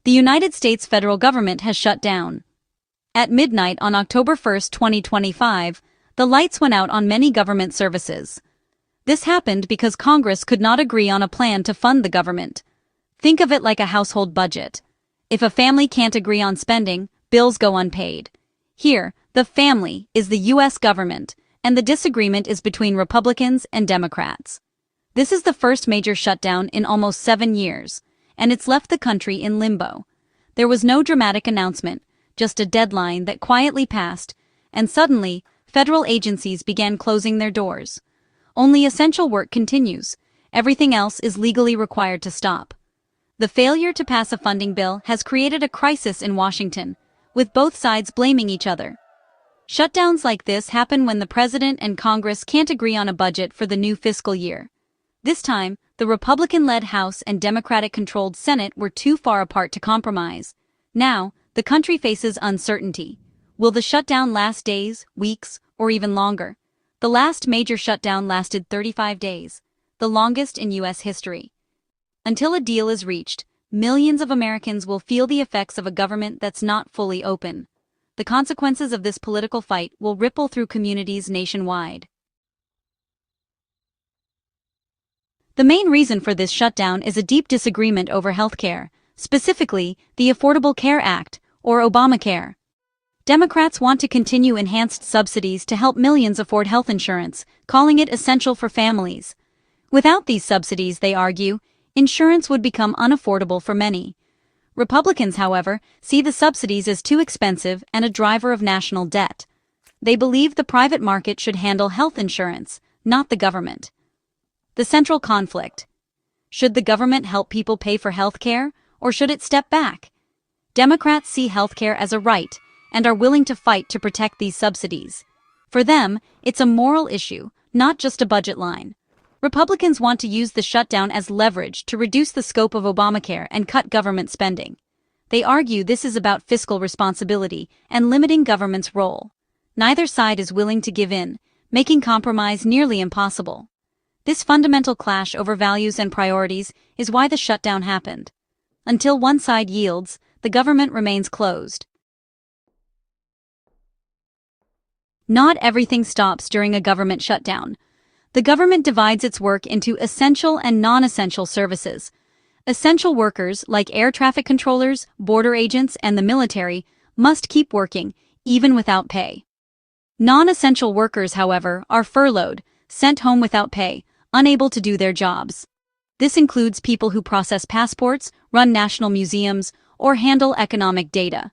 The United States federal government has shut down. At midnight on October 1, 2025, the lights went out on many government services. This happened because Congress could not agree on a plan to fund the government. Think of it like a household budget. If a family can't agree on spending, bills go unpaid. Here, the family is the U.S. government, and the disagreement is between Republicans and Democrats. This is the first major shutdown in almost 7 years, and it's left the country in limbo. There was no dramatic announcement, just a deadline that quietly passed, and suddenly, federal agencies began closing their doors. Only essential work continues. Everything else is legally required to stop. The failure to pass a funding bill has created a crisis in Washington, with both sides blaming each other. Shutdowns like this happen when the president and Congress can't agree on a budget for the new fiscal year. This time, the Republican-led House and Democratic-controlled Senate were too far apart to compromise. Now, the country faces uncertainty. Will the shutdown last days, weeks, or even longer? The last major shutdown lasted 35 days, the longest in U.S. history. Until a deal is reached, millions of Americans will feel the effects of a government that's not fully open. The consequences of this political fight will ripple through communities nationwide. The main reason for this shutdown is a deep disagreement over health care, specifically the Affordable Care Act, or Obamacare. Democrats want to continue enhanced subsidies to help millions afford health insurance, calling it essential for families. Without these subsidies, they argue, insurance would become unaffordable for many. Republicans, however, see the subsidies as too expensive and a driver of national debt. They believe the private market should handle health insurance, not the government. The central conflict. Should the government help people pay for health care, or should it step back? Democrats see health care as a right and are willing to fight to protect these subsidies. For them, it's a moral issue, not just a budget line. Republicans want to use the shutdown as leverage to reduce the scope of Obamacare and cut government spending. They argue this is about fiscal responsibility and limiting government's role. Neither side is willing to give in, making compromise nearly impossible. This fundamental clash over values and priorities is why the shutdown happened. Until one side yields, the government remains closed. Not everything stops during a government shutdown. The government divides its work into essential and non-essential services. Essential workers, like air traffic controllers, border agents, and the military, must keep working, even without pay. Non-essential workers, however, are furloughed, sent home without pay, unable to do their jobs. This includes people who process passports, run national museums, or handle economic data.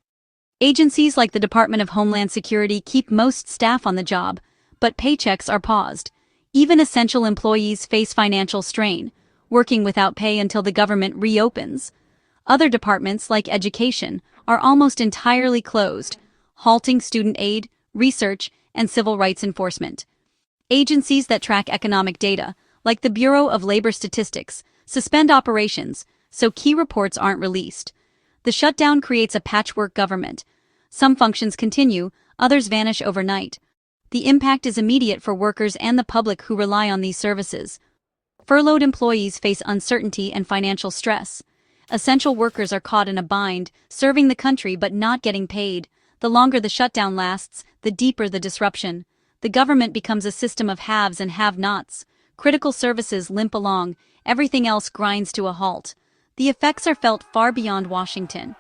Agencies like the Department of Homeland Security keep most staff on the job, but paychecks are paused. Even essential employees face financial strain, working without pay until the government reopens. Other departments, like education, are almost entirely closed, halting student aid, research, and civil rights enforcement. Agencies that track economic data, like the Bureau of Labor Statistics, suspend operations, so key reports aren't released. The shutdown creates a patchwork government. Some functions continue, others vanish overnight. The impact is immediate for workers and the public who rely on these services. Furloughed employees face uncertainty and financial stress. Essential workers are caught in a bind, serving the country but not getting paid. The longer the shutdown lasts, the deeper the disruption. The government becomes a system of haves and have-nots. Critical services limp along, everything else grinds to a halt. The effects are felt far beyond Washington.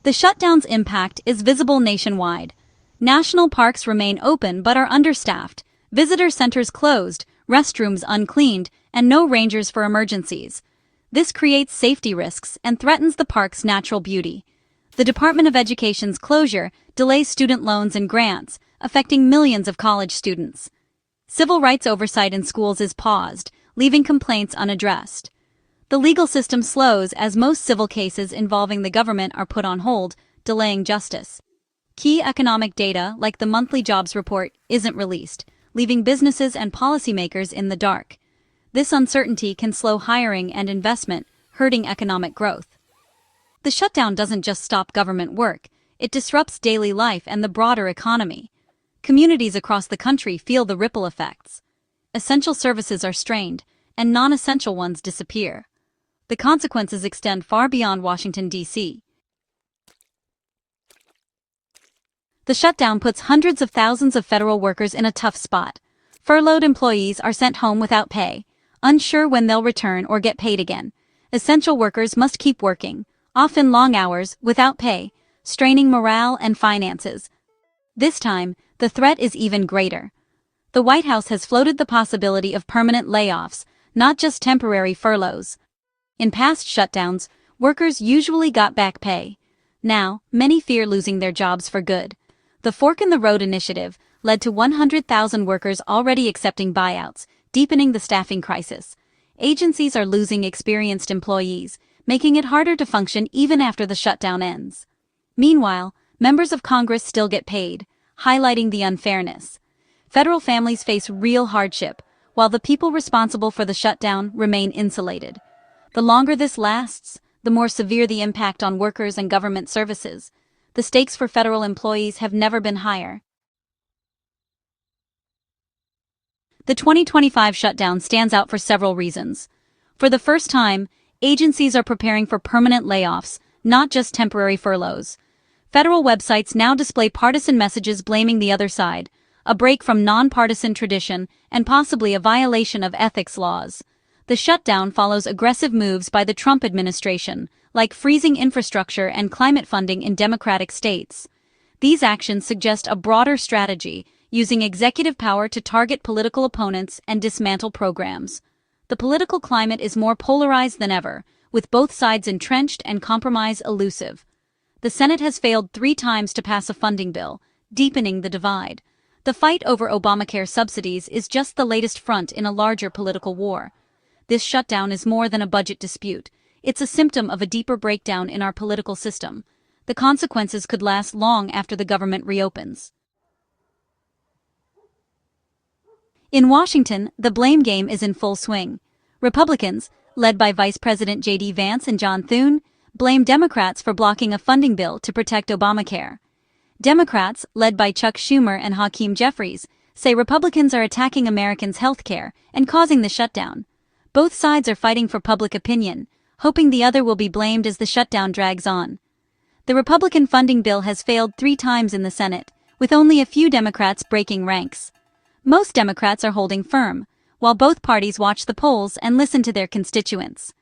The shutdown's impact is visible nationwide. National parks remain open but are understaffed, visitor centers closed, restrooms uncleaned, and no rangers for emergencies. This creates safety risks and threatens the park's natural beauty. The Department of Education's closure delays student loans and grants, affecting millions of college students. Civil rights oversight in schools is paused, leaving complaints unaddressed. The legal system slows as most civil cases involving the government are put on hold, delaying justice. Key economic data, like the monthly jobs report, isn't released, leaving businesses and policymakers in the dark. This uncertainty can slow hiring and investment, hurting economic growth. The shutdown doesn't just stop government work, it disrupts daily life and the broader economy. Communities across the country feel the ripple effects. Essential services are strained, and non-essential ones disappear. The consequences extend far beyond Washington, D.C. The shutdown puts hundreds of thousands of federal workers in a tough spot. Furloughed employees are sent home without pay, unsure when they'll return or get paid again. Essential workers must keep working, often long hours, without pay, straining morale and finances. This time, the threat is even greater. The White House has floated the possibility of permanent layoffs, not just temporary furloughs. In past shutdowns, workers usually got back pay. Now, many fear losing their jobs for good. The Fork in the Road initiative led to 100,000 workers already accepting buyouts, deepening the staffing crisis. Agencies are losing experienced employees, making it harder to function even after the shutdown ends. Meanwhile, members of Congress still get paid, highlighting the unfairness. Federal families face real hardship, while the people responsible for the shutdown remain insulated. The longer this lasts, the more severe the impact on workers and government services. The stakes for federal employees have never been higher. The 2025 shutdown stands out for several reasons. For the first time, agencies are preparing for permanent layoffs, not just temporary furloughs. Federal websites now display partisan messages blaming the other side, a break from nonpartisan tradition and possibly a violation of ethics laws. The shutdown follows aggressive moves by the Trump administration, like freezing infrastructure and climate funding in Democratic states. These actions suggest a broader strategy, using executive power to target political opponents and dismantle programs. The political climate is more polarized than ever, with both sides entrenched and compromise elusive. The Senate has failed 3 times to pass a funding bill, deepening the divide. The fight over Obamacare subsidies is just the latest front in a larger political war. This shutdown is more than a budget dispute. It's a symptom of a deeper breakdown in our political system. The consequences could last long after the government reopens. In Washington, the blame game is in full swing. Republicans, led by Vice President J.D. Vance and John Thune, blame Democrats for blocking a funding bill to protect Obamacare. Democrats, led by Chuck Schumer and Hakeem Jeffries, say Republicans are attacking Americans' health care and causing the shutdown. Both sides are fighting for public opinion, hoping the other will be blamed as the shutdown drags on. The Republican funding bill has failed 3 times in the Senate, with only a few Democrats breaking ranks. Most Democrats are holding firm, while both parties watch the polls and listen to their constituents.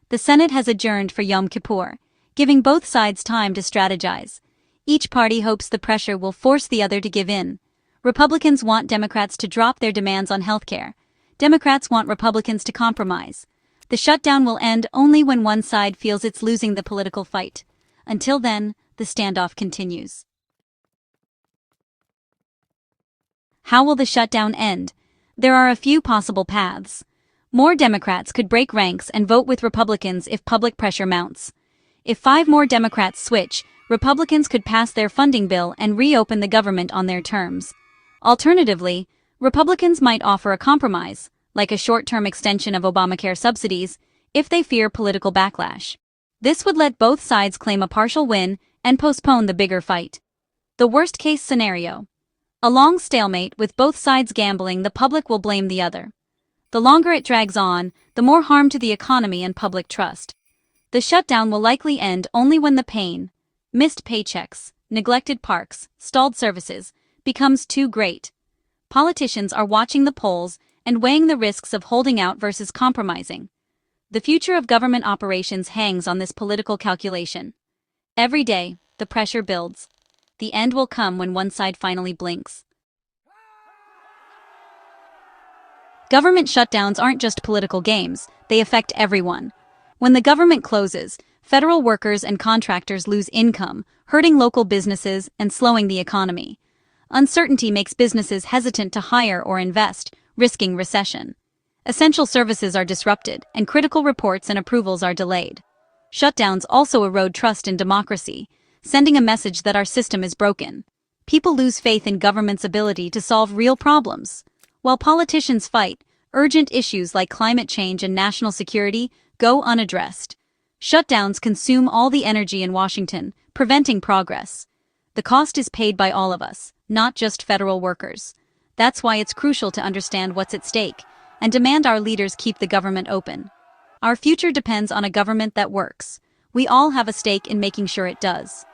The Senate has adjourned for Yom Kippur, giving both sides time to strategize. Each party hopes the pressure will force the other to give in. Republicans want Democrats to drop their demands on health care. Democrats want Republicans to compromise. The shutdown will end only when one side feels it's losing the political fight. Until then, the standoff continues. How will the shutdown end? There are a few possible paths. More Democrats could break ranks and vote with Republicans if public pressure mounts. If 5 more Democrats switch, Republicans could pass their funding bill and reopen the government on their terms. Alternatively, Republicans might offer a compromise, like a short-term extension of Obamacare subsidies, if they fear political backlash. This would let both sides claim a partial win and postpone the bigger fight. The worst-case scenario. A long stalemate with both sides gambling the public will blame the other. The longer it drags on, the more harm to the economy and public trust. The shutdown will likely end only when the pain, missed paychecks, neglected parks, stalled services, becomes too great. Politicians are watching the polls and weighing the risks of holding out versus compromising. The future of government operations hangs on this political calculation. Every day, the pressure builds. The end will come when one side finally blinks. Government shutdowns aren't just political games, they affect everyone. When the government closes, federal workers and contractors lose income, hurting local businesses and slowing the economy. Uncertainty makes businesses hesitant to hire or invest, risking recession. Essential services are disrupted, and critical reports and approvals are delayed. Shutdowns also erode trust in democracy, sending a message that our system is broken. People lose faith in government's ability to solve real problems. While politicians fight, urgent issues like climate change and national security go unaddressed. Shutdowns consume all the energy in Washington, preventing progress. The cost is paid by all of us, not just federal workers. That's why it's crucial to understand what's at stake and demand our leaders keep the government open. Our future depends on a government that works. We all have a stake in making sure it does.